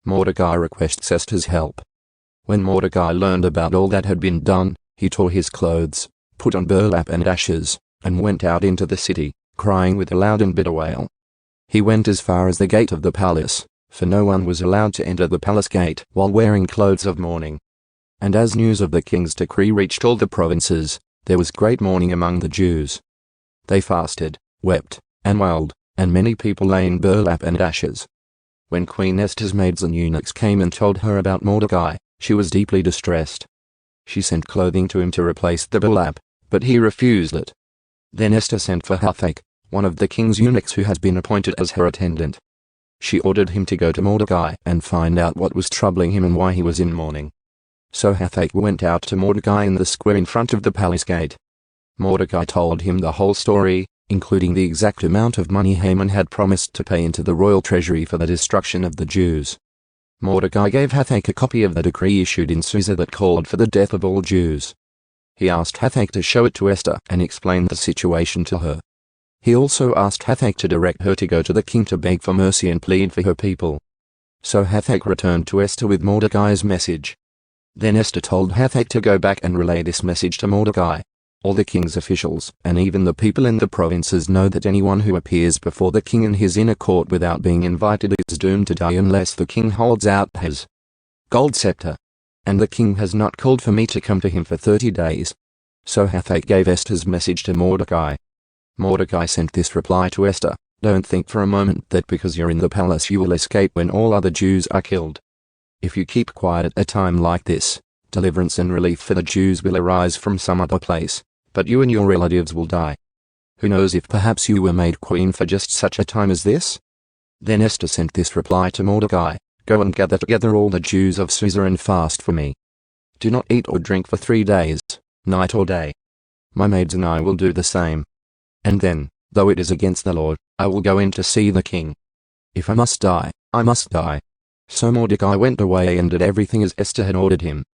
Mordecai requests Esther's help. When Mordecai learned about all that had been done, he tore his clothes, put on burlap and ashes, and went out into the city, crying with a loud and bitter wail. He went as far as the gate of the palace, for no one was allowed to enter the palace gate while wearing clothes of mourning. And as news of the king's decree reached all the provinces, there was great mourning among the Jews. They fasted, wept, and wailed, and many people lay in burlap and ashes. When Queen Esther's maids and eunuchs came and told her about Mordecai, she was deeply distressed. She sent clothing to him to replace the burlap, but he refused it. Then Esther sent for Hathach, one of the king's eunuchs who had been appointed as her attendant. She ordered him to go to Mordecai and find out what was troubling him and why he was in mourning. So Hathach went out to Mordecai in the square in front of the palace gate. Mordecai told him the whole story, including the exact amount of money Haman had promised to pay into the royal treasury for the destruction of the Jews. Mordecai gave Hathach a copy of the decree issued in Susa that called for the death of all Jews. He asked Hathach to show it to Esther and explain the situation to her. He also asked Hathach to direct her to go to the king to beg for mercy and plead for her people. So Hathach returned to Esther with Mordecai's message. Then Esther told Hathach to go back and relay this message to Mordecai. All the king's officials and even the people in the provinces know that anyone who appears before the king in his inner court without being invited is doomed to die unless the king holds out his gold scepter. And the king has not called for me to come to him for 30 days. So Hathach gave Esther's message to Mordecai. Mordecai sent this reply to Esther: "Don't think for a moment that because you're in the palace you will escape when all other Jews are killed. If you keep quiet at a time like this, deliverance and relief for the Jews will arise from some other place, but you and your relatives will die. Who knows if perhaps you were made queen for just such a time as this?" Then Esther sent this reply to Mordecai: "Go and gather together all the Jews of Susa and fast for me. Do not eat or drink for 3 days, night or day. My maids and I will do the same. And then, though it is against the Lord, I will go in to see the king. If I must die, I must die." So Mordecai went away and did everything as Esther had ordered him.